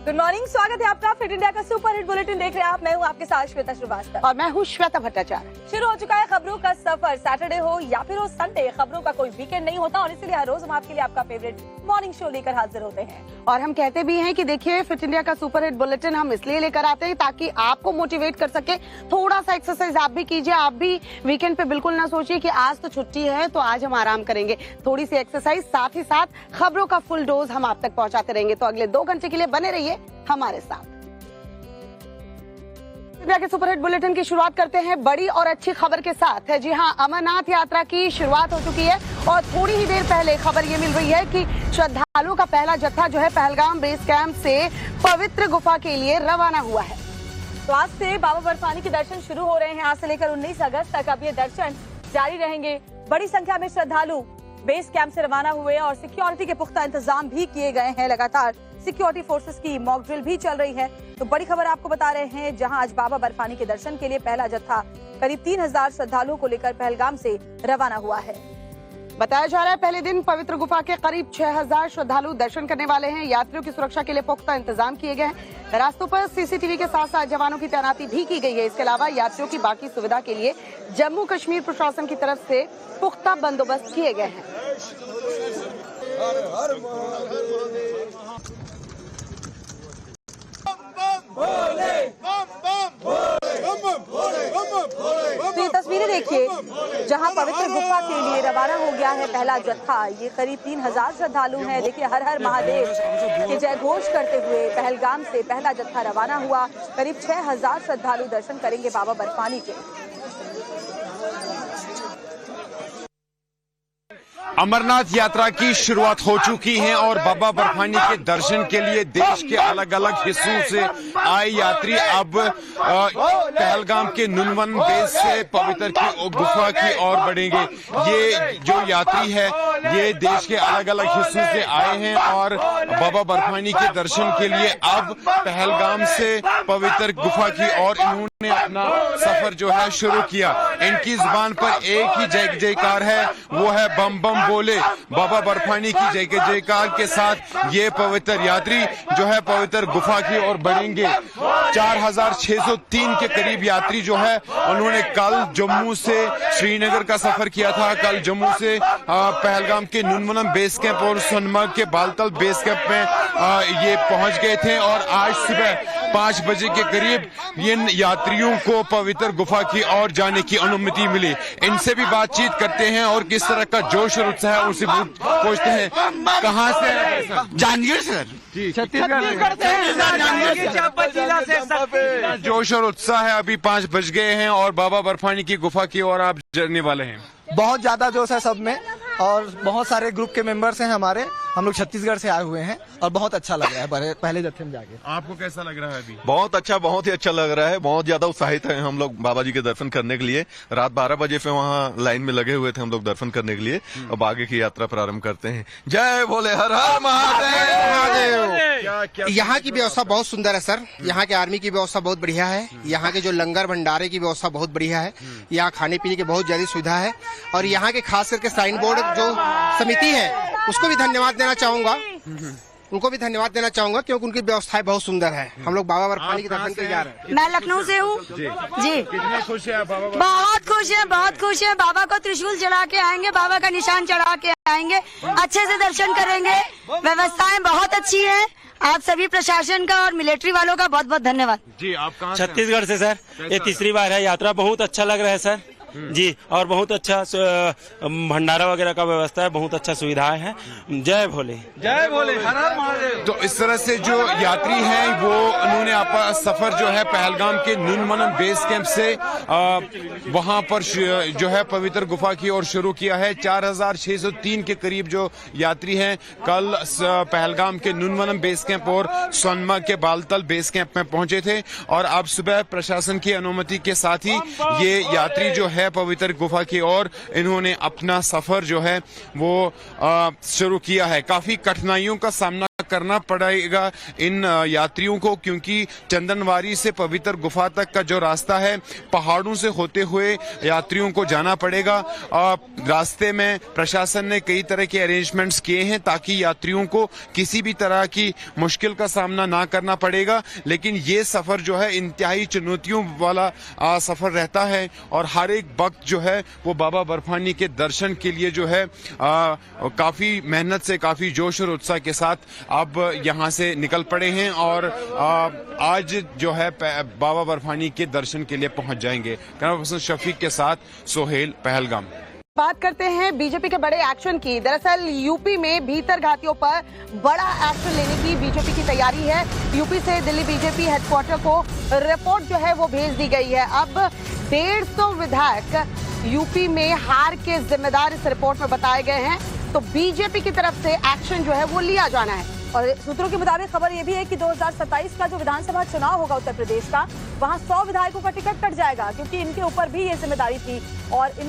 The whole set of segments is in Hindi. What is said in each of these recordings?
गुड मॉर्निंग, स्वागत है आपका फिट इंडिया का सुपर हिट बुलेटिन देख रहे हैं आप। मैं हूं आपके साथ श्वेता श्रीवास्तव और मैं हूं श्वेता भट्टाचार्य। शुरू हो चुका है खबरों का सफर। सैटरडे हो या फिर हो संडे, खबरों का कोई वीकेंड नहीं होता और इसलिए हर रोज हम आपके लिए आपका फेवरेट मॉर्निंग शो लेकर हाजिर होते हैं। और हम कहते भी हैं कि देखिए, फिट इंडिया का सुपर हिट बुलेटिन हम इसलिए लेकर आते हैं ताकि आपको मोटिवेट कर सके। थोड़ा सा एक्सरसाइज आप भी कीजिए। आप भी वीकेंड पे बिल्कुल ना सोचिए कि आज तो छुट्टी है तो आज हम आराम करेंगे। थोड़ी सी एक्सरसाइज, साथ ही साथ खबरों का फुल डोज हम आप तक पहुंचाते रहेंगे। तो अगले 2 घंटे के लिए बने रहिए हमारे साथ। इंडिया के सुपर हिट बुलेटिन की शुरुआत करते हैं बड़ी और अच्छी खबर के साथ। जी हां, अमरनाथ यात्रा की शुरुआत हो चुकी है और थोड़ी ही देर पहले खबर ये मिल रही है कि श्रद्धालुओं का पहला जत्था जो है पहलगाम बेस कैंप से पवित्र गुफा के लिए रवाना हुआ है। तो आज से बाबा बर्फानी के दर्शन शुरू हो रहे हैं। आज से लेकर 19 अगस्त तक अब ये दर्शन जारी रहेंगे। बड़ी संख्या में श्रद्धालु बेस कैंप से रवाना हुए और सिक्योरिटी के पुख्ता इंतजाम भी किए गए हैं। लगातार सिक्योरिटी फोर्सेस की मॉक ड्रिल भी चल रही है। तो बड़ी खबर आपको बता रहे हैं, जहां आज बाबा बर्फानी के दर्शन के लिए पहला जत्था करीब 3000 श्रद्धालुओं को लेकर पहलगाम से रवाना हुआ है। बताया जा रहा है पहले दिन पवित्र गुफा के करीब 6000 श्रद्धालु दर्शन करने वाले हैं। यात्रियों की सुरक्षा के लिए पुख्ता इंतजाम किए गए हैं। रास्तों पर सीसीटीवी के साथ साथ जवानों की तैनाती भी की गई है। इसके अलावा यात्रियों की बाकी सुविधा के लिए जम्मू कश्मीर प्रशासन की तरफ से पुख्ता बंदोबस्त किए गए हैं। तो ये तस्वीरें देखिए, जहां पवित्र गुफा के लिए रवाना हो गया है पहला जत्था। ये करीब 3000 श्रद्धालु हैं। देखिए, हर हर महादेव के जय घोष करते हुए पहलगाम से पहला जत्था रवाना हुआ। करीब 6000 श्रद्धालु दर्शन करेंगे बाबा बर्फानी के। अमरनाथ यात्रा की शुरुआत हो चुकी है और बाबा बर्फानी के दर्शन के लिए देश के अलग अलग हिस्सों से आए यात्री अब पहलगाम के नुनवन बेस से पवित्र की गुफा की ओर बढ़ेंगे। ये जो यात्री है ये देश के अलग अलग हिस्सों से आए हैं और बाबा बर्फानी के दर्शन के लिए अब पहलगाम से पवित्र गुफा की ओर इन्होंने अपना सफर जो है शुरू किया। इनकी जुबान पर एक ही जय जयकार है, वो है बम बम बोले। बाबा बर्फानी की जय जयकार के साथ ये पवित्र यात्री जो है पवित्र गुफा की ओर बढ़ेंगे। 4603 के करीब यात्री जो है उन्होंने कल जम्मू से श्रीनगर का सफर किया था। कल जम्मू से पहलगाम के नुनवनम बेस कैंप और सोनमर्ग के बालतल बेस कैंप में ये पहुंच गए थे और आज सुबह 5 बजे के करीब इन यात्रियों को पवित्र गुफा की ओर जाने की अनुमति मिली। इनसे भी बातचीत करते हैं और किस तरह का जोश और उत्साह है उनसे पूछते हैं। कहाँ से हैं? जांजगीर सर, छत्तीसगढ़ से। जोश और उत्साह है। अभी 5 बज गए हैं और बाबा बर्फानी की गुफा की ओर आप जाने वाले हैं। बहुत ज्यादा जोश है सब में और बहुत सारे ग्रुप के मेंबर्स हैं हमारे। हम लोग छत्तीसगढ़ से आए हुए हैं और बहुत अच्छा लग रहा है पहले जत्थे में जाके। आपको कैसा लग रहा है अभी? बहुत अच्छा, बहुत ही अच्छा लग रहा है। बहुत ज्यादा उत्साहित है हम लोग बाबा जी के दर्शन करने के लिए। रात 12 बजे से वहाँ लाइन में लगे हुए थे हम लोग दर्शन करने के लिए। अब आगे की यात्रा प्रारंभ करते हैं। जय भोले, हर हर महादेव। यहाँ की व्यवस्था बहुत सुंदर है सर। यहाँ के आर्मी की व्यवस्था बहुत बढ़िया है। यहाँ के जो लंगर भंडारे की व्यवस्था बहुत बढ़िया है। यहाँ खाने पीने की बहुत ज्यादा सुविधा है और यहाँ के खास करके साइन बोर्ड जो समिति है उसको भी धन्यवाद देना चाहूंगा। उनको भी धन्यवाद देना चाहूंगा क्योंकि उनकी व्यवस्थाएं बहुत सुंदर है। हम लोग बाबा बर्फानी के दर्शन के जा रहे हैं। मैं लखनऊ से हूँ जी। कितने खुश है बाबा? बहुत खुश है, बहुत खुश है। बाबा को त्रिशूल चढ़ा के आएंगे, बाबा का निशान चढ़ा के आएंगे, अच्छे से दर्शन करेंगे। व्यवस्थाएं बहुत अच्छी है। आप सभी प्रशासन का और मिलिट्री वालों का बहुत बहुत धन्यवाद। जी, आप कहाँ? छत्तीसगढ़ से सर। ये तीसरी बार है यात्रा। बहुत अच्छा लग रहा है सर जी। और बहुत अच्छा भंडारा वगैरह का व्यवस्था है, बहुत अच्छा सुविधाएं हैं। जय भोले, जय भोले, हर हर महादेव। तो इस तरह से जो यात्री हैं वो उन्होंने अपना सफर जो है पहलगाम के नुनवनम बेस कैंप से वहां पर जो है पवित्र गुफा की ओर शुरू किया है। 4603 के करीब जो यात्री हैं कल पहलगाम के नुनवनम बेस कैंप और सोनमर्ग के बालतल बेस कैंप में पहुंचे थे और अब सुबह प्रशासन की अनुमति के साथ ही ये यात्री जो है पवित्र गुफा की ओर इन्होंने अपना सफर जो है वो शुरू किया है। काफी कठिनाइयों का सामना करना पड़ेगा इन यात्रियों को, क्योंकि चंदनवारी से पवित्र गुफा तक का जो रास्ता है पहाड़ों से होते हुए यात्रियों को जाना पड़ेगा। रास्ते में प्रशासन ने कई तरह के अरेंजमेंट्स किए हैं ताकि यात्रियों को किसी भी तरह की मुश्किल का सामना ना करना पड़ेगा, लेकिन ये सफर जो है इंतहाई चुनौतियों वाला सफर रहता है और हर एक वक्त जो है वो बाबा बर्फानी के दर्शन के लिए जो है काफी मेहनत से, काफी जोश और उत्साह के साथ अब यहाँ से निकल पड़े हैं और आज जो है बाबा बर्फानी के दर्शन के लिए पहुंच जाएंगे। कैमरा पर्सन शफीक के साथ सोहेल, पहलगाम। बात करते हैं बीजेपी के बड़े एक्शन की। दरअसल यूपी में भीतर घातियों पर बड़ा एक्शन लेने की बीजेपी की तैयारी है। यूपी से दिल्ली बीजेपी हेडक्वार्टर को रिपोर्ट जो है वो भेज दी गई है। अब 150 विधायक यूपी में हार के जिम्मेदार इस रिपोर्ट में बताए गए हैं, तो बीजेपी की तरफ से एक्शन जो है वो लिया जाना है। और सूत्रों के मुताबिक खबर ये भी है कि 2027 का जो विधानसभा चुनाव होगा उत्तर प्रदेश का, वहां 100 विधायकों का टिकट कट जाएगा, क्योंकि इनके ऊपर भी ये जिम्मेदारी थी और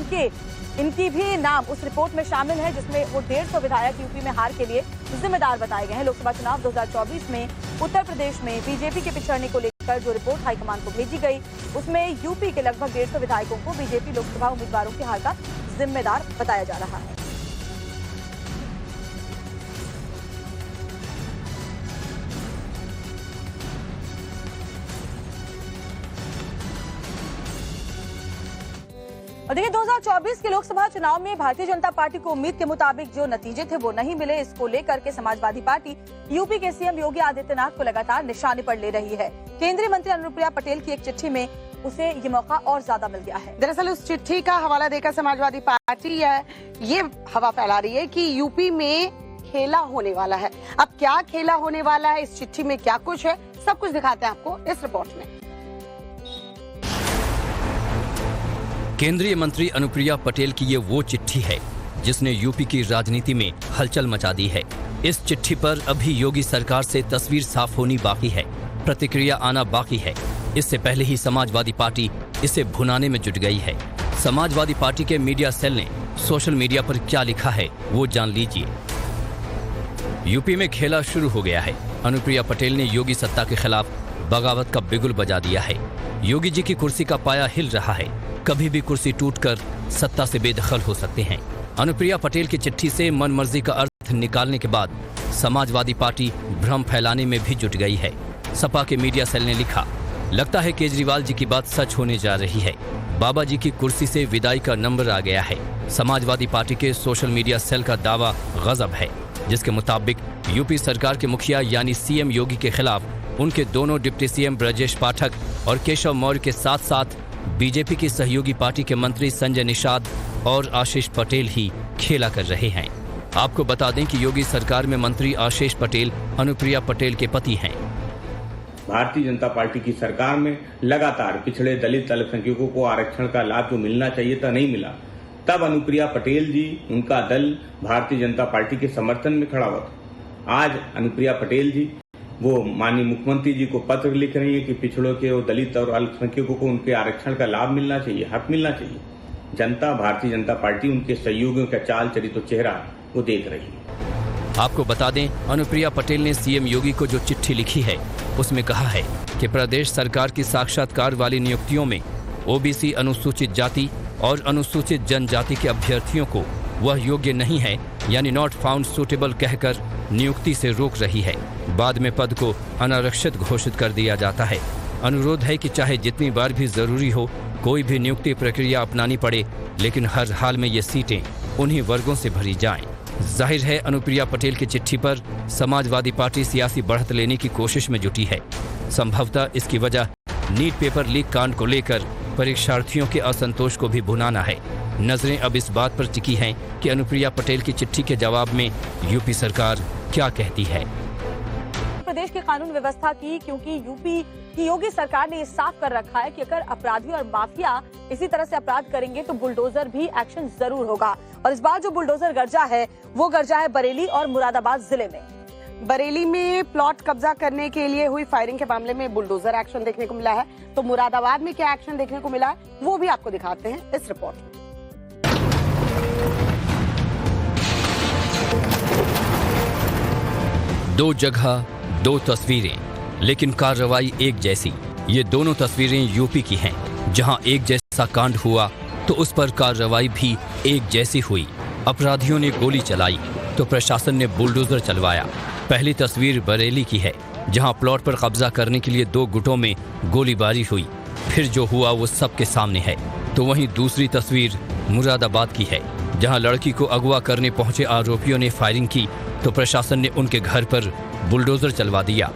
इनकी भी नाम उस रिपोर्ट में शामिल है, जिसमें वो 150 विधायक यूपी में हार के लिए जिम्मेदार बताए गए हैं। लोकसभा चुनाव 2024 में उत्तर प्रदेश में बीजेपी के पिछड़ने को लेकर जो रिपोर्ट हाईकमान को भेजी गई, उसमें यूपी के लगभग 150 विधायकों को बीजेपी लोकसभा उम्मीदवारों के हार का जिम्मेदार बताया जा रहा है। और देखिए 2024 के लोकसभा चुनाव में भारतीय जनता पार्टी को उम्मीद के मुताबिक जो नतीजे थे वो नहीं मिले। इसको लेकर के समाजवादी पार्टी यूपी के सीएम योगी आदित्यनाथ को लगातार निशाने पर ले रही है। केंद्रीय मंत्री अनुप्रिया पटेल की एक चिट्ठी में उसे ये मौका और ज्यादा मिल गया है। दरअसल उस चिट्ठी का हवाला देकर समाजवादी पार्टी ये हवा फैला रही है कि यूपी में खेला होने वाला है। अब क्या खेला होने वाला है, इस चिट्ठी में क्या कुछ है, सब कुछ दिखाते हैं आपको इस रिपोर्ट में। केंद्रीय मंत्री अनुप्रिया पटेल की ये वो चिट्ठी है जिसने यूपी की राजनीति में हलचल मचा दी है। इस चिट्ठी पर अभी योगी सरकार से तस्वीर साफ होनी बाकी है, प्रतिक्रिया आना बाकी है। इससे पहले ही समाजवादी पार्टी इसे भुनाने में जुट गई है। समाजवादी पार्टी के मीडिया सेल ने सोशल मीडिया पर क्या लिखा है वो जान लीजिए। यूपी में खेला शुरू हो गया है। अनुप्रिया पटेल ने योगी सत्ता के खिलाफ बगावत का बिगुल बजा दिया है। योगी जी की कुर्सी का पाया हिल रहा है, कभी भी कुर्सी टूटकर सत्ता से बेदखल हो सकते हैं। अनुप्रिया पटेल की चिट्ठी से मनमर्जी का अर्थ निकालने के बाद समाजवादी पार्टी भ्रम फैलाने में भी जुट गई है। सपा के मीडिया सेल ने लिखा, लगता है केजरीवाल जी की बात सच होने जा रही है, बाबा जी की कुर्सी से विदाई का नंबर आ गया है। समाजवादी पार्टी के सोशल मीडिया सेल का दावा गजब है, जिसके मुताबिक यूपी सरकार के मुखिया यानी सीएम योगी के खिलाफ उनके दोनों डिप्टी सीएम ब्रजेश पाठक और केशव मौर्य के साथ साथ बीजेपी की सहयोगी पार्टी के मंत्री संजय निषाद और आशीष पटेल ही खेला कर रहे हैं। आपको बता दें कि योगी सरकार में मंत्री आशीष पटेल अनुप्रिया पटेल के पति हैं। भारतीय जनता पार्टी की सरकार में लगातार पिछड़े दलित अल्पसंख्यकों को आरक्षण का लाभ जो मिलना चाहिए था नहीं मिला। तब अनुप्रिया पटेल जी, उनका दल भारतीय जनता पार्टी के समर्थन में खड़ा हुआ था। आज अनुप्रिया पटेल जी वो माननीय मुख्यमंत्री जी को पत्र लिख रही है कि पिछड़ों के और दलित और अल्पसंख्यकों को उनके आरक्षण का लाभ मिलना चाहिए, हक मिलना चाहिए। जनता, भारतीय जनता पार्टी, उनके सहयोगियों का चाल चरित्र चेहरा वो देख रही है। आपको बता दें, अनुप्रिया पटेल ने सीएम योगी को जो चिट्ठी लिखी है उसमें कहा है कि प्रदेश सरकार की साक्षात्कार वाली नियुक्तियों में ओबीसी, अनुसूचित जाति और अनुसूचित जनजाति के अभ्यर्थियों को वह योग्य नहीं है यानी नॉट फाउंड सुटेबल कहकर नियुक्ति से रोक रही है। बाद में पद को अनारक्षित घोषित कर दिया जाता है। अनुरोध है कि चाहे जितनी बार भी जरूरी हो कोई भी नियुक्ति प्रक्रिया अपनानी पड़े, लेकिन हर हाल में ये सीटें उन्हीं वर्गों से भरी जाएं। जाहिर है अनुप्रिया पटेल की चिट्ठी पर समाजवादी पार्टी सियासी बढ़त लेने की कोशिश में जुटी है। संभवतः इसकी वजह नीट पेपर लीक कांड को लेकर परीक्षार्थियों के असंतोष को भी भुनाना है। नजरें अब इस बात पर टिकी हैं कि अनुप्रिया पटेल की चिट्ठी के जवाब में यूपी सरकार क्या कहती है। प्रदेश की कानून व्यवस्था की, क्योंकि यूपी की योगी सरकार ने ये साफ कर रखा है कि अगर अपराधी और माफिया इसी तरह से अपराध करेंगे तो बुलडोजर भी एक्शन जरूर होगा। और इस बार जो बुलडोजर गरजा है वो गरजा है बरेली और मुरादाबाद जिले में। बरेली में प्लॉट कब्जा करने के लिए हुई फायरिंग के मामले में बुलडोजर एक्शन देखने को मिला है, तो मुरादाबाद में क्या एक्शन देखने को मिला है वो भी आपको दिखाते हैं इस रिपोर्ट में। दो जगह दो तस्वीरें, लेकिन कार्रवाई एक जैसी। ये दोनों तस्वीरें यूपी की हैं, जहां एक जैसा कांड हुआ तो उस पर कार्रवाई भी एक जैसी हुई। अपराधियों ने गोली चलाई तो प्रशासन ने बुलडोजर चलवाया। पहली तस्वीर बरेली की है, जहां प्लॉट पर कब्जा करने के लिए दो गुटों में गोलीबारी हुई। फिर जो हुआ वो सबके सामने है। तो वहीं दूसरी तस्वीर मुरादाबाद की है, जहां लड़की को अगवा करने पहुंचे आरोपियों ने फायरिंग की तो प्रशासन ने उनके घर पर बुलडोजर चलवा दिया।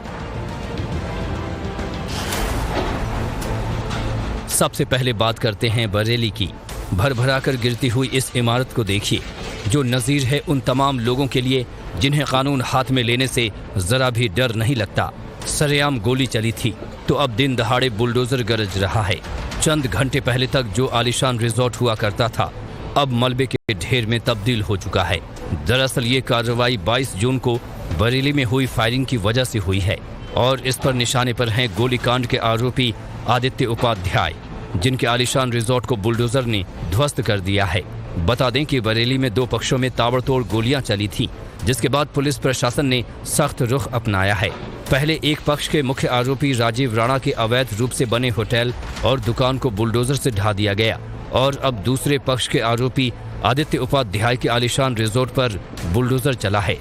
सबसे पहले बात करते हैं बरेली की। भरभरा कर गिरती हुई इस इमारत को देखिए, जो नज़ीर है उन तमाम लोगों के लिए जिन्हें कानून हाथ में लेने से जरा भी डर नहीं लगता। सरेआम गोली चली थी तो अब दिन दहाड़े बुलडोजर गरज रहा है। चंद घंटे पहले तक जो आलीशान रिजॉर्ट हुआ करता था, अब मलबे के ढेर में तब्दील हो चुका है। दरअसल ये कार्रवाई 22 जून को बरेली में हुई फायरिंग की वजह से हुई है और इस पर निशाने पर हैं गोलीकांड के आरोपी आदित्य उपाध्याय, जिनके आलीशान रिजॉर्ट को बुलडोजर ने ध्वस्त कर दिया है। बता दें कि बरेली में दो पक्षों में ताबड़तोड़ गोलियां चली थीं, जिसके बाद पुलिस प्रशासन ने सख्त रुख अपनाया है। पहले एक पक्ष के मुख्य आरोपी राजीव राणा के अवैध रूप से बने होटल और दुकान को बुलडोजर से ढा दिया गया और अब दूसरे पक्ष के आरोपी आदित्य उपाध्याय के आलीशान रिजॉर्ट पर बुलडोजर चला है।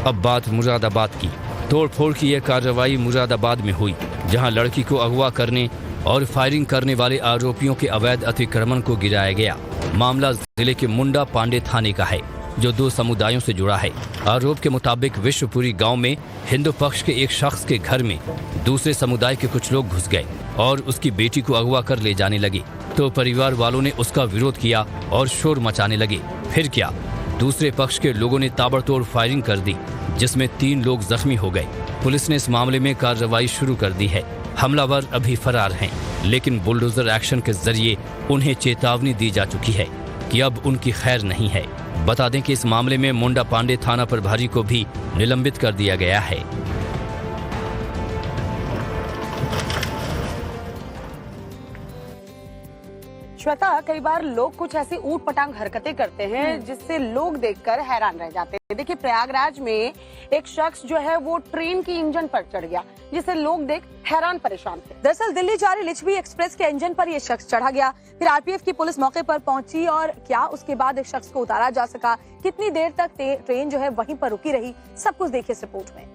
अब बात मुरादाबाद की। तोड़फोड़ की यह कार्रवाई मुरादाबाद में हुई, जहां लड़की को अगवा करने और फायरिंग करने वाले आरोपियों के अवैध अतिक्रमण को गिराया गया। मामला जिले के मुंडा पांडे थाने का है, जो दो समुदायों से जुड़ा है। आरोप के मुताबिक विश्वपुरी गांव में हिंदू पक्ष के एक शख्स के घर में दूसरे समुदाय के कुछ लोग घुस गए और उसकी बेटी को अगवा कर ले जाने लगे, तो परिवार वालों ने उसका विरोध किया और शोर मचाने लगे। फिर क्या, दूसरे पक्ष के लोगों ने ताबड़तोड़ फायरिंग कर दी, जिसमें 3 लोग जख्मी हो गए। पुलिस ने इस मामले में कार्रवाई शुरू कर दी है। हमलावर अभी फरार हैं, लेकिन बुलडोजर एक्शन के जरिए उन्हें चेतावनी दी जा चुकी है कि अब उनकी खैर नहीं है। बता दें कि इस मामले में मुंडा पांडे थाना प्रभारी को भी निलंबित कर दिया गया है। श्वेता, कई बार लोग कुछ ऐसी ऊट पटांग हरकतें करते हैं जिससे लोग देखकर हैरान रह जाते हैं। देखिए, प्रयागराज में एक शख्स जो है वो ट्रेन की इंजन पर चढ़ गया, जिसे लोग देख हैरान परेशान थे। दरअसल दिल्ली जा रही लिच्छवी एक्सप्रेस के इंजन पर यह शख्स चढ़ा गया। फिर आरपीएफ की पुलिस मौके पर पहुंची और क्या उसके बाद एक शख्स को उतारा जा सका, कितनी देर तक ट्रेन जो है वहीं पर रुकी रही, सब कुछ देखिए इस रिपोर्ट में।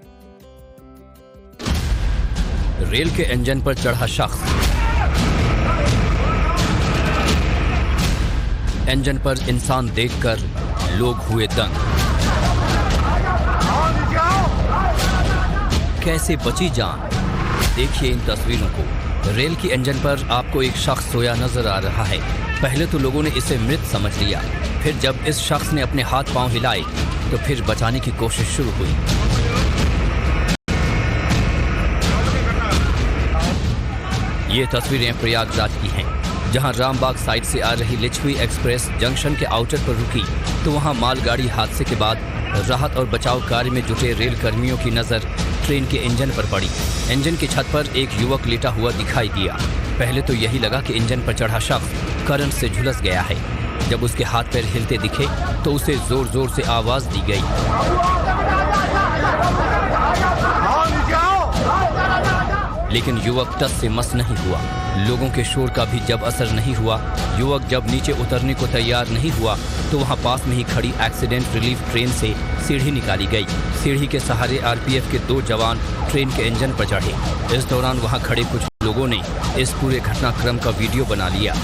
रेल के इंजन पर चढ़ा शख्स, इंजन पर इंसान देखकर लोग हुए दंग। कैसे बची जान, देखिए इन तस्वीरों को। रेल की इंजन पर आपको एक शख्स सोया नजर आ रहा है। पहले तो लोगों ने इसे मृत समझ लिया, फिर जब इस शख्स ने अपने हाथ पांव हिलाए तो फिर बचाने की कोशिश शुरू हुई। ये तस्वीरें प्रयागराज की हैं, जहां रामबाग साइड से आ रही लिच्छवी एक्सप्रेस जंक्शन के आउटर पर रुकी तो वहां मालगाड़ी हादसे के बाद राहत और बचाव कार्य में जुटे रेल कर्मियों की नजर ट्रेन के इंजन पर पड़ी। इंजन की छत पर एक युवक लेटा हुआ दिखाई दिया। पहले तो यही लगा कि इंजन पर चढ़ा शख्स करंट से झुलस गया है। जब उसके हाथ पैर हिलते दिखे तो उसे जोर जोर से आवाज दी गई, लेकिन युवक टस से मस नहीं हुआ। लोगों के शोर का भी जब असर नहीं हुआ, युवक जब नीचे उतरने को तैयार नहीं हुआ तो वहां पास में ही खड़ी एक्सीडेंट रिलीफ ट्रेन से सीढ़ी निकाली गई। सीढ़ी के सहारे आरपीएफ के 2 जवान ट्रेन के इंजन पर चढ़े। इस दौरान वहां खड़े कुछ लोगों ने इस पूरे घटनाक्रम का वीडियो बना लिया।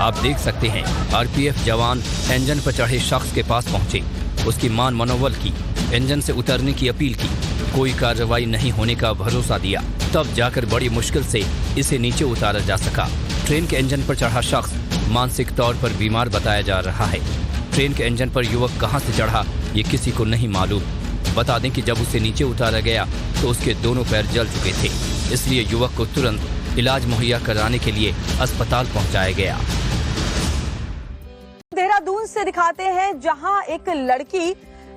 आप देख सकते हैं, आरपीएफ जवान इंजन पर चढ़े शख्स के पास पहुंचे, उसकी मान मनोबल की, इंजन से उतरने की अपील की। कोई कार्रवाई नहीं होने का भरोसा दिया, तब जाकर बड़ी मुश्किल से इसे नीचे उतारा जा सका। ट्रेन के इंजन पर चढ़ा शख्स मानसिक तौर पर बीमार बताया जा रहा है। ट्रेन के इंजन पर युवक कहां से चढ़ा ये किसी को नहीं मालूम। बता दें कि जब उसे नीचे उतारा गया तो उसके दोनों पैर जल चुके थे, इसलिए युवक को तुरंत इलाज मुहैया कराने के लिए अस्पताल पहुंचाया गया। देहरादून से दिखाते हैं, जहां एक लड़की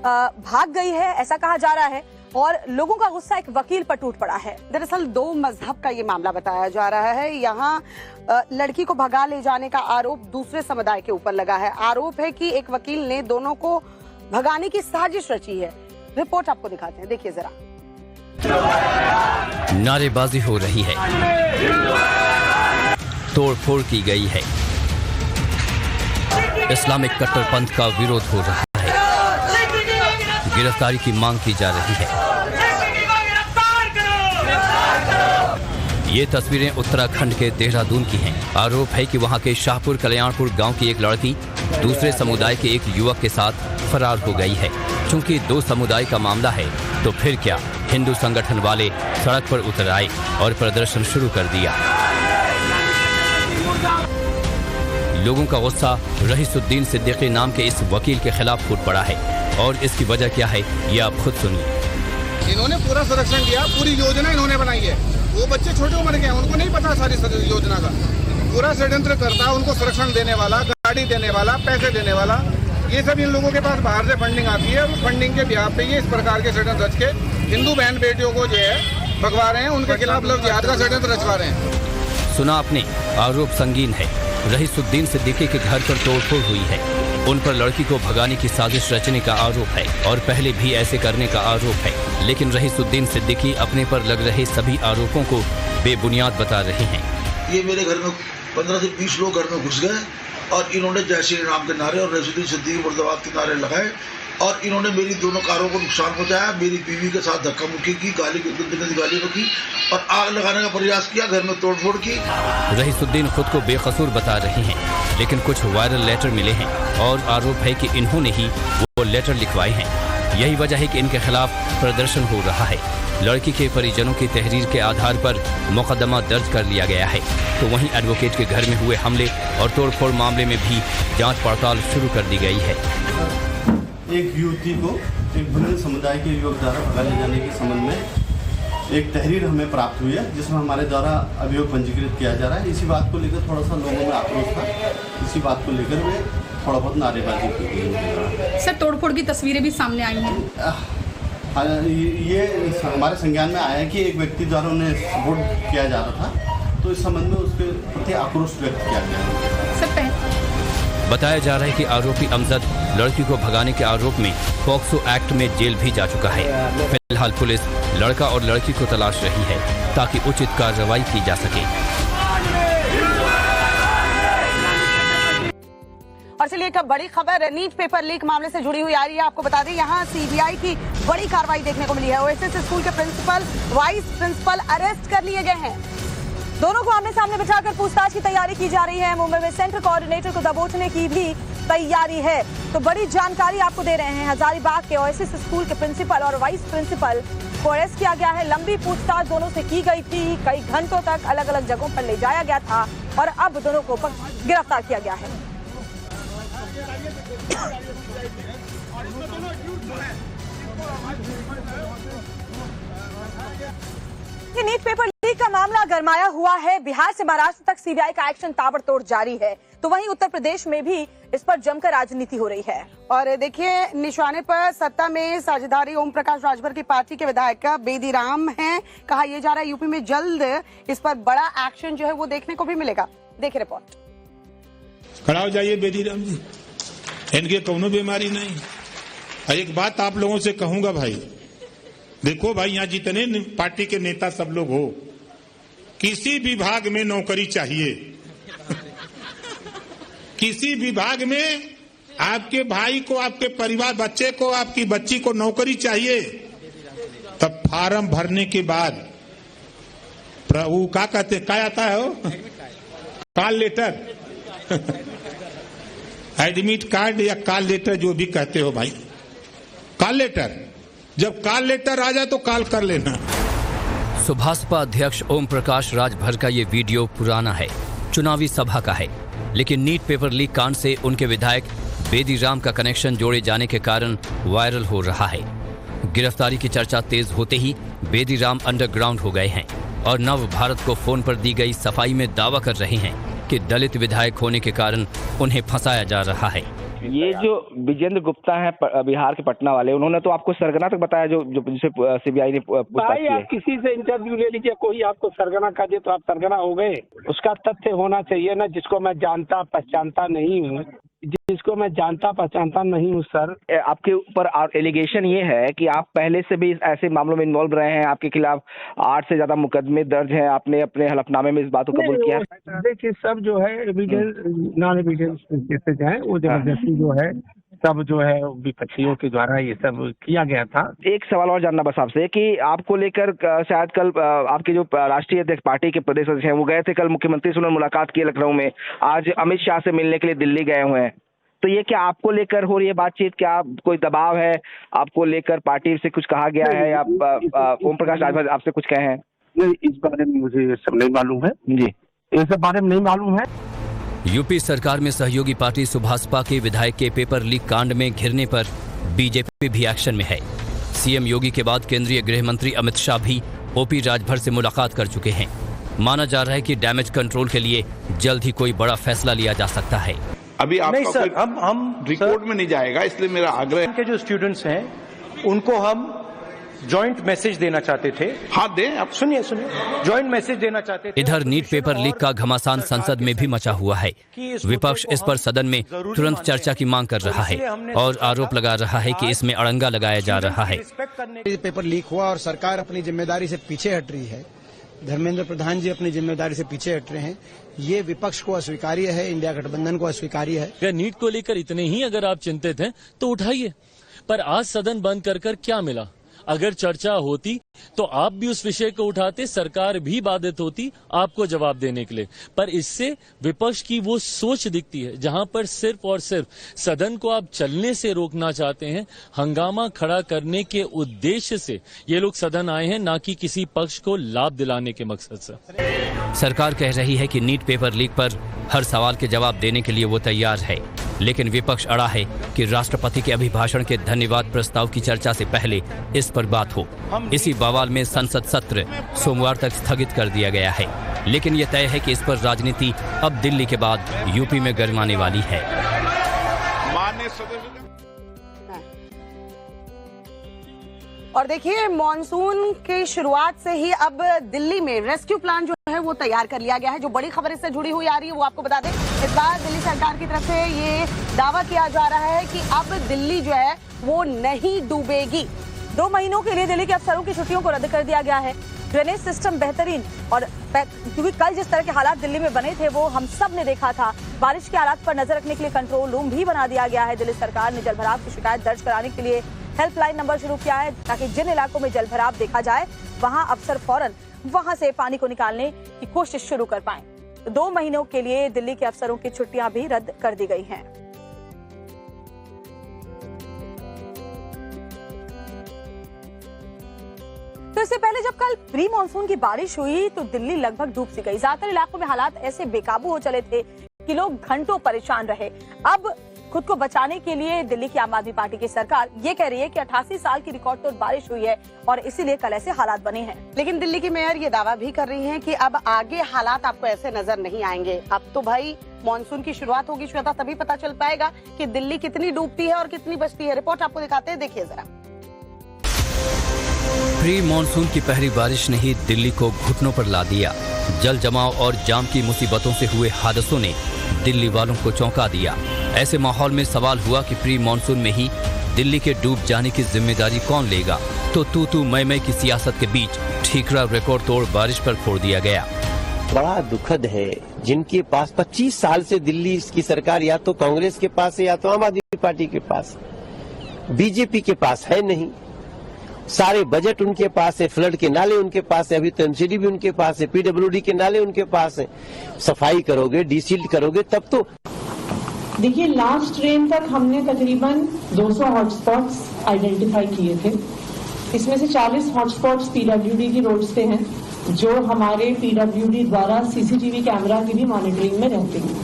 भाग गई है, ऐसा कहा जा रहा है। और लोगों का गुस्सा एक वकील पर टूट पड़ा है। दरअसल 2 मजहब का ये मामला बताया जा रहा है। यहाँ लड़की को भगा ले जाने का आरोप दूसरे समुदाय के ऊपर लगा है। आरोप है कि एक वकील ने दोनों को भगाने की साजिश रची है। रिपोर्ट आपको दिखाते हैं, देखिए जरा। नारेबाजी हो रही है, तोड़फोड़ की गई है, इस्लामिक कट्टरपंथ का विरोध हो रहा है, गिरफ्तारी की मांग की जा रही है। ये तस्वीरें उत्तराखंड के देहरादून की हैं। आरोप है कि वहां के शाहपुर कल्याणपुर गांव की एक लड़की दूसरे समुदाय के एक युवक के साथ फरार हो गई है। चूंकि 2 समुदाय का मामला है तो फिर क्या, हिंदू संगठन वाले सड़क पर उतर आए और प्रदर्शन शुरू कर दिया। लोगों का गुस्सा रहीसुद्दीन सिद्दीकी नाम के इस वकील के खिलाफ फूट पड़ा है और इसकी वजह क्या है ये आप खुद सुनिए। इन्होंने पूरा संरक्षण किया, पूरी योजना इन्होंने बनाई है। वो बच्चे छोटे उम्र के हैं, उनको नहीं पता सारी योजना का। पूरा षड्यंत्र करता है, उनको संरक्षण देने वाला, गाड़ी देने वाला, पैसे देने वाला, ये सब इन लोगों के पास बाहर से फंडिंग आती है। उस फंडिंग के ब्याह पे ये इस प्रकार के षड्यंत्र रच के हिंदू बहन बेटियों को जो है भगवा रहे हैं, उनके खिलाफ लव जिहाद का षड्यंत्र रचवा रहे हैं। सुना आपने, आरोप संगीन है। रहीसुद्दीन सिद्दीकी के घर पर तोड़फोड़ हुई है। उन पर लड़की को भगाने की साजिश रचने का आरोप है और पहले भी ऐसे करने का आरोप है। लेकिन रहीसुद्दीन सिद्दीकी अपने पर लग रहे सभी आरोपों को बेबुनियाद बता रहे हैं। ये मेरे घर में 15 से 20 लोग घर में घुस गए और इन्होंने जय श्री राम के नारे और रहीसुद्दीन सिद्दीकी मुर्दाबाद के नारे लगाए और इन्होंने मेरी दोनों कारों को नुकसान पहुंचाया। मेरी बीवी के साथ धक्का मुक्की की, गालियों की और आग लगाने का प्रयास किया, घर में तोड़फोड़ की। रहीसुद्दीन खुद को बेकसूर बता रहे हैं, लेकिन कुछ वायरल लेटर मिले हैं और आरोप है कि इन्होंने ही वो लेटर लिखवाए हैं। यही वजह है कि इनके खिलाफ प्रदर्शन हो रहा है। लड़की के परिजनों की तहरीर के आधार पर मुकदमा दर्ज कर लिया गया है। तो वहीं एडवोकेट के घर में हुए हमले और तोड़फोड़ मामले में भी जांच पड़ताल शुरू कर दी गई है। एक युवती को एक भिन्न समुदाय के युवक द्वारा भगा ले जाने के संबंध में एक तहरीर हमें प्राप्त हुई है, जिसमें हमारे द्वारा अभियोग पंजीकृत किया जा रहा है। इसी बात को लेकर थोड़ा सा लोगों में आक्रोश था, इसी बात को लेकर वे थोड़ा बहुत नारेबाजी की गई। सर, तोड़फोड़ की तस्वीरें भी सामने आई हैं। ये हमारे संज्ञान में आया है कि एक व्यक्ति द्वारा उन्हें सपोर्ट किया जा रहा था, तो इस संबंध में उसके प्रति आक्रोश व्यक्त किया गया है। बताया जा रहा है कि आरोपी अमजद लड़की को भगाने के आरोप में पॉक्सो एक्ट में जेल भी जा चुका है। फिलहाल पुलिस लड़का और लड़की को तलाश रही है ताकि उचित कार्रवाई की जा सके। और चलिए एक बड़ी खबर नीट पेपर लीक मामले से जुड़ी हुई आ रही है। आपको बता दें, यहाँ सीबीआई की बड़ी कार्रवाई देखने को मिली है। ओएसएस स्कूल के प्रिंसिपल, वाइस प्रिंसिपल अरेस्ट कर लिए गए हैं। दोनों को आमने सामने बिठाकर पूछताछ की तैयारी की जा रही है। मुंबई में सेंटर कोऑर्डिनेटर को दबोचने की भी तैयारी है। तो बड़ी जानकारी आपको दे रहे हैं। हजारीबाग के ओएसएस स्कूल के प्रिंसिपल और वाइस प्रिंसिपल को अरेस्ट किया गया है। लंबी पूछताछ दोनों से की गई थी, कई घंटों तक अलग अलग जगहों पर ले जाया गया था और अब दोनों को गिरफ्तार किया गया है। नीट पेपर लीक का मामला गरमाया हुआ है। बिहार से महाराष्ट्र तक सीबीआई का एक्शन ताबड़तोड़ जारी है, तो वहीं उत्तर प्रदेश में भी इस पर जमकर राजनीति हो रही है। और देखिए, निशाने पर सत्ता में साझेदारी ओम प्रकाश राजभर की पार्टी के विधायक बेदीराम हैं। कहा यह जा रहा है यूपी में जल्द इस पर बड़ा एक्शन जो है वो देखने को भी मिलेगा। देखिए रिपोर्ट। खड़ा हो जाइए बेदीराम जी, इनके कोनो बीमारी नहीं। और एक बात आप लोगों से कहूंगा भाई, देखो भाई, यहाँ जितने पार्टी के नेता सब लोग हो, किसी विभाग में नौकरी चाहिए, किसी विभाग में आपके भाई को, आपके परिवार, बच्चे को, आपकी बच्ची को नौकरी चाहिए, तब फार्म भरने के बाद वो क्या कहते, क्या आता है वो, कॉल लेटर, एडमिट कार्ड या कॉल लेटर, जो भी कहते हो भाई, कॉल लेटर। जब कॉल लेटर आ जाए तो कॉल कर लेना। सुभाषपा अध्यक्ष ओम प्रकाश राजभर का ये वीडियो पुराना है, चुनावी सभा का है, लेकिन नीट पेपर लीक कांड से उनके विधायक बेदीराम का कनेक्शन जोड़े जाने के कारण वायरल हो रहा है। गिरफ्तारी की चर्चा तेज होते ही बेदीराम अंडरग्राउंड हो गए हैं और नव भारत को फोन पर दी गई सफाई में दावा कर रहे हैं कि दलित विधायक होने के कारण उन्हें फंसाया जा रहा है। ये जो विजेंद्र गुप्ता है बिहार के पटना वाले, उन्होंने तो आपको सरगना तक बताया जो जिसे सीबीआई ने पूछताछ की है। आप किसी से इंटरव्यू ले लीजिए, कोई आपको सरगना कह दे तो आप सरगना हो गए। उसका तथ्य होना चाहिए ना, जिसको मैं जानता पहचानता नहीं हूँ, जिसको मैं जानता पहचानता नहीं हूँ। सर, आपके ऊपर एलिगेशन ये है कि आप पहले से भी ऐसे मामलों में इन्वॉल्व रहे हैं, आपके खिलाफ 8 से ज्यादा मुकदमे दर्ज हैं, आपने अपने हलफनामे में इस बात को कबूल किया। देखिए, सब जो है एविडेंस नॉन एविडेंस केसेज हैं, वो जबरदस्ती जो है सब जो है विपक्षियों के द्वारा ये सब किया गया था। एक सवाल और जानना बस आपसे कि आपको लेकर शायद कल आपके जो राष्ट्रीय अध्यक्ष पार्टी के प्रदेश अध्यक्ष हैं वो गए थे, कल मुख्यमंत्री से उन्होंने मुलाकात की लखनऊ में, आज अमित शाह से मिलने के लिए दिल्ली गए हुए हैं। तो ये क्या आपको लेकर हो रही है बातचीत? क्या कोई दबाव है आपको लेकर? पार्टी से कुछ कहा गया है या ओम प्रकाश राजभर आपसे कुछ कहे हैं? नहीं, इस बारे में मुझे सब नहीं मालूम है जी, इस बारे में नहीं मालूम है। यूपी सरकार में सहयोगी पार्टी सुभाषपा के विधायक के पेपर लीक कांड में घिरने पर बीजेपी भी एक्शन में है। सीएम योगी के बाद केंद्रीय गृह मंत्री अमित शाह भी ओपी राजभर से मुलाकात कर चुके हैं। माना जा रहा है कि डैमेज कंट्रोल के लिए जल्द ही कोई बड़ा फैसला लिया जा सकता है। अभी आपका नहीं सर, हम रिकॉर्ड में नहीं जाएगा, इसलिए मेरा आग्रह के जो स्टूडेंट्स हैं उनको हम जॉइंट मैसेज देना चाहते थे। हाँ दें, आप सुनिए जॉइंट मैसेज देना चाहते थे। इधर नीट पेपर लीक का घमासान संसद में भी मचा हुआ है। विपक्ष इस पर सदन में तुरंत चर्चा की मांग कर रहा है और आरोप लगा रहा है कि इसमें अड़ंगा लगाया जा रहा है। पेपर लीक हुआ और सरकार अपनी जिम्मेदारी से पीछे हट रही है, धर्मेंद्र प्रधान जी अपनी जिम्मेदारी से पीछे हट रहे हैं, ये विपक्ष को अस्वीकार्य है, इंडिया गठबंधन को अस्वीकार्य है। अगर नीट को लेकर इतने ही अगर आप चिंतित हैं तो उठाइए, पर आज सदन बंद कर क्या मिला? अगर चर्चा होती तो आप भी उस विषय को उठाते, सरकार भी बाधित होती आपको जवाब देने के लिए। पर इससे विपक्ष की वो सोच दिखती है जहां पर सिर्फ और सिर्फ सदन को आप चलने से रोकना चाहते हैं, हंगामा खड़ा करने के उद्देश्य से ये लोग सदन आए हैं, ना कि किसी पक्ष को लाभ दिलाने के मकसद से। सरकार कह रही है कि नीट पेपर लीक पर हर सवाल के जवाब देने के लिए वो तैयार है, लेकिन विपक्ष अड़ा है कि राष्ट्रपति के अभिभाषण के धन्यवाद प्रस्ताव की चर्चा से पहले इस पर बात हो। इसी बवाल में संसद सत्र सोमवार तक स्थगित कर दिया गया है, लेकिन यह तय है कि इस पर राजनीति अब दिल्ली के बाद यूपी में गरमाने वाली है। और देखिए, मॉनसून की शुरुआत से ही अब दिल्ली में रेस्क्यू प्लान जो है वो तैयार कर लिया गया है। जो बड़ी खबर इससे जुड़ी हुई आ रही है वो आपको बता दें, इस बार दिल्ली सरकार की तरफ से ये दावा किया जा रहा है कि अब दिल्ली जो है वो नहीं डूबेगी। 2 महीनों के लिए दिल्ली के अफसरों की छुट्टियों को रद्द कर दिया गया है। ड्रेनेज सिस्टम बेहतरीन, और क्योंकि कल जिस तरह के हालात दिल्ली में बने थे वो हम सब ने देखा था। बारिश के हालात पर नजर रखने के लिए कंट्रोल रूम भी बना दिया गया है। दिल्ली सरकार ने जलभराव की शिकायत दर्ज कराने के लिए हेल्पलाइन नंबर शुरू किया है, ताकि जिन इलाकों में जलभराव देखा जाए वहां अफसर फौरन वहां से पानी को निकालने की कोशिश शुरू कर पाएं। 2 महीनों के लिए दिल्ली के अफसरों की छुट्टियां भी रद्द कर दी गई हैं। तो इससे पहले जब कल प्री मानसून की बारिश हुई तो दिल्ली लगभग डूब सी गई। ज्यादातर इलाकों में हालात ऐसे बेकाबू हो चले थे कि लोग घंटों परेशान रहे। अब खुद को बचाने के लिए दिल्ली की आम आदमी पार्टी की सरकार ये कह रही है कि 88 साल की रिकॉर्ड तोड़ बारिश हुई है और इसीलिए कल ऐसे हालात बने हैं। लेकिन दिल्ली की मेयर ये दावा भी कर रही हैं कि अब आगे हालात आपको ऐसे नजर नहीं आएंगे। अब तो भाई मॉनसून की शुरुआत होगी श्वेता, तभी पता चल पाएगा कि दिल्ली कितनी डूबती है और कितनी बचती है। रिपोर्ट आपको दिखाते हैं, देखिए जरा। प्री मॉनसून की पहली बारिश ने ही दिल्ली को घुटनों पर ला दिया। जल जमाव और जाम की मुसीबतों से हुए हादसों ने दिल्ली वालों को चौंका दिया। ऐसे माहौल में सवाल हुआ कि प्री मॉनसून में ही दिल्ली के डूब जाने की जिम्मेदारी कौन लेगा। तो तू मैं की सियासत के बीच ठीकरा रिकॉर्ड तोड़ बारिश पर फोड़ दिया गया। बड़ा दुखद है, जिनके पास 25 साल से दिल्ली की सरकार या तो कांग्रेस के पास है या तो आम आदमी पार्टी के पास, बीजेपी के पास है नहीं। सारे बजट उनके पास है, फ्लड के नाले उनके पास है, अभी तो एमसीडी भी उनके पास है, पीडब्ल्यूडी के नाले उनके पास है। सफाई करोगे, डीसील्ड करोगे तब तो। देखिए, लास्ट ट्रेन तक हमने तकरीबन 200 हॉटस्पॉट्स आइडेंटिफाई किए थे। इसमें से 40 हॉटस्पॉट्स पीडब्ल्यूडी की रोड्स पे हैं, जो हमारे पीडब्ल्यूडी द्वारा सीसीटीवी कैमरा की भी मॉनिटरिंग में रहते हैं।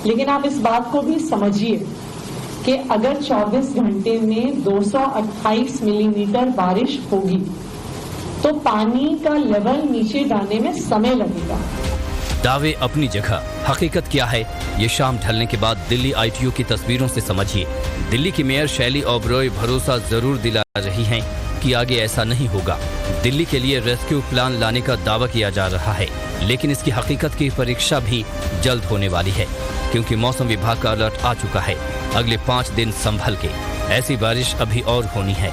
लेकिन आप इस बात को भी समझिए कि अगर 24 घंटे में 228 मिलीमीटर बारिश होगी तो पानी का लेवल नीचे जाने में समय लगेगा। दावे अपनी जगह, हकीकत क्या है ये शाम ढलने के बाद दिल्ली ITO की तस्वीरों से समझिए। दिल्ली की मेयर शैली ओबरॉय भरोसा जरूर दिला रही हैं कि आगे ऐसा नहीं होगा। दिल्ली के लिए रेस्क्यू प्लान लाने का दावा किया जा रहा है, लेकिन इसकी हकीकत की परीक्षा भी जल्द होने वाली है, क्योंकि मौसम विभाग का अलर्ट आ चुका है। अगले 5 दिन संभल के, ऐसी बारिश अभी और होनी है।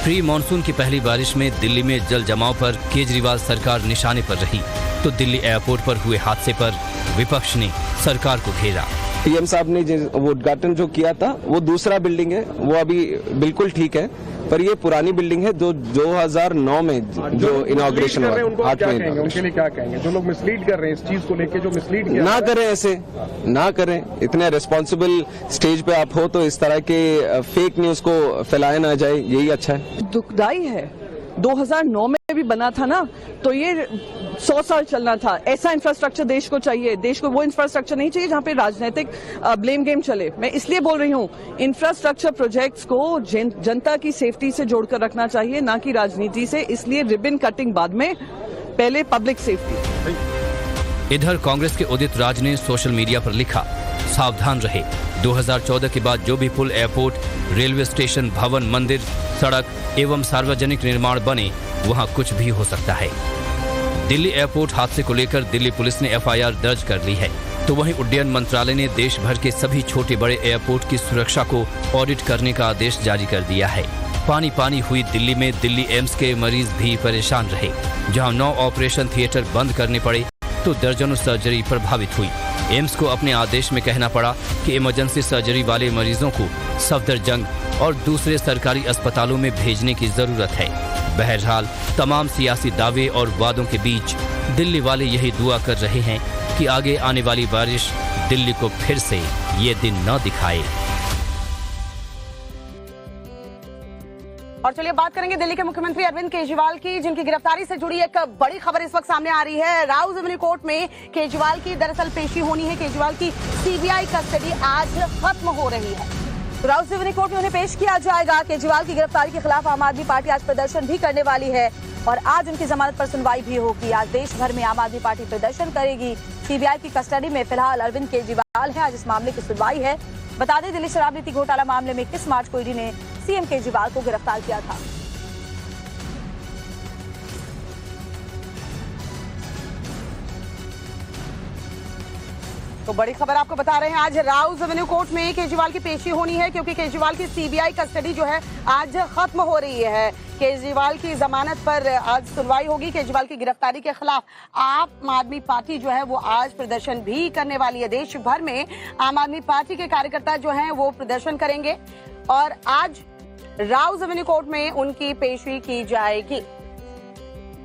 प्री मानसून की पहली बारिश में दिल्ली में जल जमाव पर केजरीवाल सरकार निशाने पर रही, तो दिल्ली एयरपोर्ट पर हुए हादसे पर विपक्ष ने सरकार को घेरा। पीएम साहब ने वो उद्घाटन जो किया था वो दूसरा बिल्डिंग है, वो अभी बिल्कुल ठीक है, पर ये पुरानी बिल्डिंग है जो 2009 में जो इनॉग्रेशन हुआ। उनके लिए क्या कहेंगे जो लोग मिसलीड कर रहे हैं इस चीज को लेके, जो मिसलीड ना करें, ऐसे ना करें। इतने रिस्पॉन्सिबल स्टेज पे आप हो तो इस तरह के फेक न्यूज को फैलाया ना जाए, यही अच्छा है। दुखदाई है, 2009 में भी बना था ना, तो ये 100 साल चलना था। ऐसा इंफ्रास्ट्रक्चर देश को चाहिए, देश को वो इंफ्रास्ट्रक्चर नहीं चाहिए जहाँ पे राजनीतिक ब्लेम गेम चले। मैं इसलिए बोल रही हूँ, इंफ्रास्ट्रक्चर प्रोजेक्ट्स को जनता की सेफ्टी से जोड़कर रखना चाहिए, ना कि राजनीति से। इसलिए रिबन कटिंग बाद में, पहले पब्लिक सेफ्टी। इधर कांग्रेस के उदित राज ने सोशल मीडिया पर लिखा, सावधान रहे, 2014 के बाद जो भी पुल, एयरपोर्ट, रेलवे स्टेशन, भवन, मंदिर, सड़क एवं सार्वजनिक निर्माण बने, वहां कुछ भी हो सकता है। दिल्ली एयरपोर्ट हादसे को लेकर दिल्ली पुलिस ने FIR दर्ज कर ली है, तो वहीं उड्डयन मंत्रालय ने देश भर के सभी छोटे बड़े एयरपोर्ट की सुरक्षा को ऑडिट करने का आदेश जारी कर दिया है। पानी पानी हुई दिल्ली में दिल्ली एम्स के मरीज भी परेशान रहे, जहां 9 ऑपरेशन थिएटर बंद करने पड़े तो दर्जनों सर्जरी प्रभावित हुई। एम्स को अपने आदेश में कहना पड़ा कि इमरजेंसी सर्जरी वाले मरीजों को सफदरजंग और दूसरे सरकारी अस्पतालों में भेजने की जरूरत है। बहरहाल तमाम सियासी दावे और वादों के बीच दिल्ली वाले यही दुआ कर रहे हैं कि आगे आने वाली बारिश दिल्ली को फिर से ये दिन न दिखाए। और चलिए बात करेंगे दिल्ली के मुख्यमंत्री अरविंद केजरीवाल की, जिनकी गिरफ्तारी से जुड़ी एक बड़ी खबर इस वक्त सामने आ रही है। राउज एवेन्यू कोर्ट में केजरीवाल की दरअसल पेशी होनी है। केजरीवाल की CBI कस्टडी आज खत्म हो रही है। राउज एवेन्यू कोर्ट में उन्हें पेश किया जाएगा। केजरीवाल की गिरफ्तारी के खिलाफ आम आदमी पार्टी आज प्रदर्शन भी करने वाली है और आज उनकी जमानत पर सुनवाई भी होगी। आज देश भर में आम आदमी पार्टी प्रदर्शन करेगी। CBI की कस्टडी में फिलहाल अरविंद केजरीवाल है। आज इस मामले की सुनवाई है। बता दें, दिल्ली शराब नीति घोटाला मामले में 21 मार्च को ईडी ने CM केजरीवाल को गिरफ्तार किया था। तो बड़ी खबर आपको बता रहे हैं, आज राउज एवेन्यू कोर्ट में केजरीवाल की पेशी होनी है, क्योंकि केजरीवाल की CBI कस्टडी जो है आज खत्म हो रही है। केजरीवाल की जमानत पर आज सुनवाई होगी। केजरीवाल की गिरफ्तारी के खिलाफ आम आदमी पार्टी जो है वो आज प्रदर्शन भी करने वाली है। देश भर में आम आदमी पार्टी के कार्यकर्ता जो हैं वो प्रदर्शन करेंगे और आज राउज एवेन्यू कोर्ट में उनकी पेशी की जाएगी।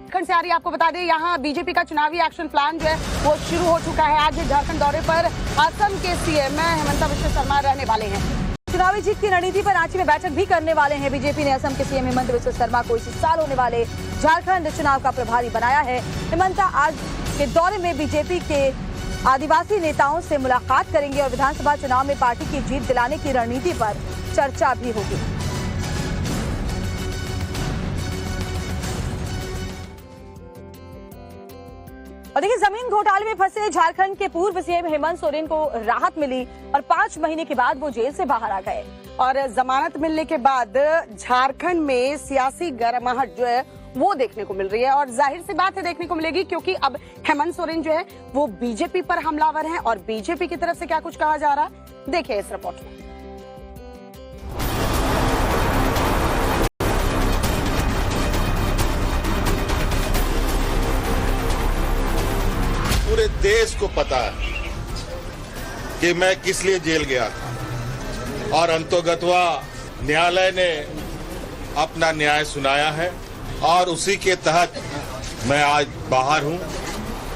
झारखंड से आ रही आपको बता दें, यहाँ बीजेपी का चुनावी एक्शन प्लान जो है वो शुरू हो चुका है। आज झारखंड दौरे पर असम के CM हेमंत बिश्व शर्मा रहने वाले हैं। चुनावी जीत की रणनीति पर रांची में बैठक भी करने वाले हैं। बीजेपी ने असम के CM हेमंत बिश्व शर्मा को इसी साल होने वाले झारखंड चुनाव का प्रभारी बनाया है। हेमंत आज के दौरे में बीजेपी के आदिवासी नेताओं से मुलाकात करेंगे और विधानसभा चुनाव में पार्टी की जीत दिलाने की रणनीति पर चर्चा भी होगी। और देखिए, जमीन घोटाले में फंसे झारखंड के पूर्व CM हेमंत सोरेन को राहत मिली और 5 महीने के बाद वो जेल से बाहर आ गए। और जमानत मिलने के बाद झारखंड में सियासी गर्माहट जो है वो देखने को मिल रही है और जाहिर सी बात है देखने को मिलेगी, क्योंकि अब हेमंत सोरेन जो है वो बीजेपी पर हमलावर हैं और बीजेपी की तरफ से क्या कुछ कहा जा रहा है, देखिए इस रिपोर्ट में। पूरे देश को पता है कि मैं किस लिए जेल गया था और अंतोगत्वा न्यायालय ने अपना न्याय सुनाया है और उसी के तहत मैं आज बाहर हूं।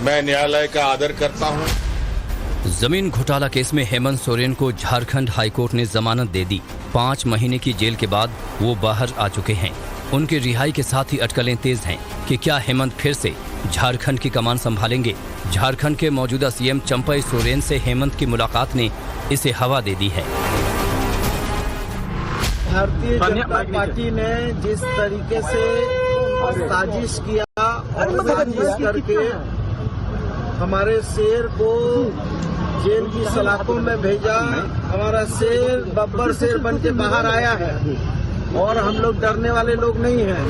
मैं न्यायालय का आदर करता हूं। जमीन घोटाला केस में हेमंत सोरेन को झारखंड हाईकोर्ट ने जमानत दे दी। 5 महीने की जेल के बाद वो बाहर आ चुके हैं। उनकी रिहाई के साथ ही अटकलें तेज हैं कि क्या हेमंत फिर से झारखंड की कमान संभालेंगे। झारखंड के मौजूदा CM चंपई सोरेन से हेमंत की मुलाकात ने इसे हवा दे दी है। भारतीय जनता पार्टी ने जिस तरीके से साजिश किया और साजिश करके हमारे शेर को जेल की सलाखों में भेजा। हमारा शेर बब्बर शेर बन के बाहर आया है और हम लोग डरने वाले लोग नहीं हैं।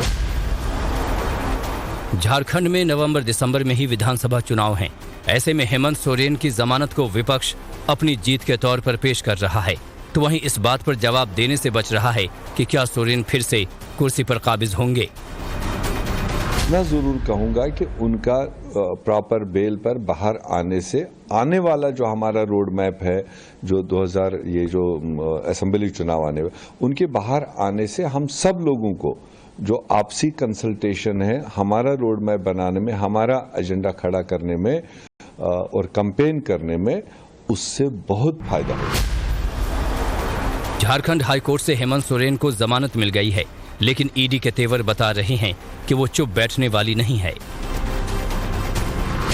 झारखंड में नवंबर दिसंबर में ही विधानसभा चुनाव हैं। ऐसे में हेमंत सोरेन की जमानत को विपक्ष अपनी जीत के तौर पर पेश कर रहा है, तो वहीं इस बात पर जवाब देने से बच रहा है कि क्या सोरेन फिर से कुर्सी पर काबिज होंगे। मैं जरूर कहूंगा कि उनका प्रॉपर बेल पर बाहर आने से आने वाला जो हमारा रोड मैप है, जो 2000 ये जो असेंबली चुनाव आने उनके बाहर आने से हम सब लोगों को जो आपसी कंसल्टेशन है, हमारा रोड मैप बनाने में, हमारा एजेंडा खड़ा करने में और कैंपेन करने में उससे बहुत फायदा होगा। झारखंड हाईकोर्ट से हेमंत सोरेन को जमानत मिल गई है, लेकिन ईडी के तेवर बता रहे हैं कि वो चुप बैठने वाली नहीं है।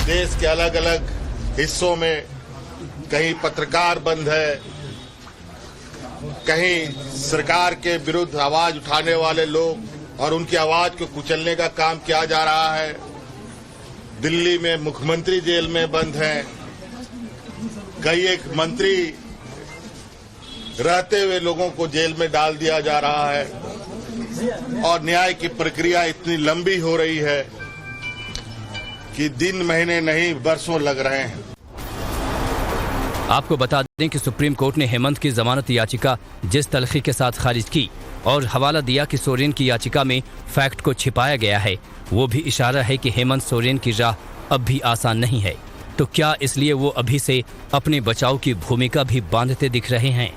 देश के अलग अलग हिस्सों में कहीं पत्रकार बंद है, कहीं सरकार के विरुद्ध आवाज उठाने वाले लोग और उनकी आवाज को कुचलने का काम किया जा रहा है। दिल्ली में मुख्यमंत्री जेल में बंद हैं, कई एक मंत्री रहते हुए लोगों को जेल में डाल दिया जा रहा है और न्याय की प्रक्रिया इतनी लंबी हो रही है कि दिन महीने नहीं वर्षों लग रहे हैं। आपको बता दें कि सुप्रीम कोर्ट ने हेमंत की जमानत याचिका जिस तलखी के साथ खारिज की और हवाला दिया कि सोरेन की याचिका में फैक्ट को छिपाया गया है, वो भी इशारा है कि हेमंत सोरेन की राह अब भी आसान नहीं है। तो क्या इसलिए वो अभी से अपने बचाव की भूमिका भी बांधते दिख रहे हैं?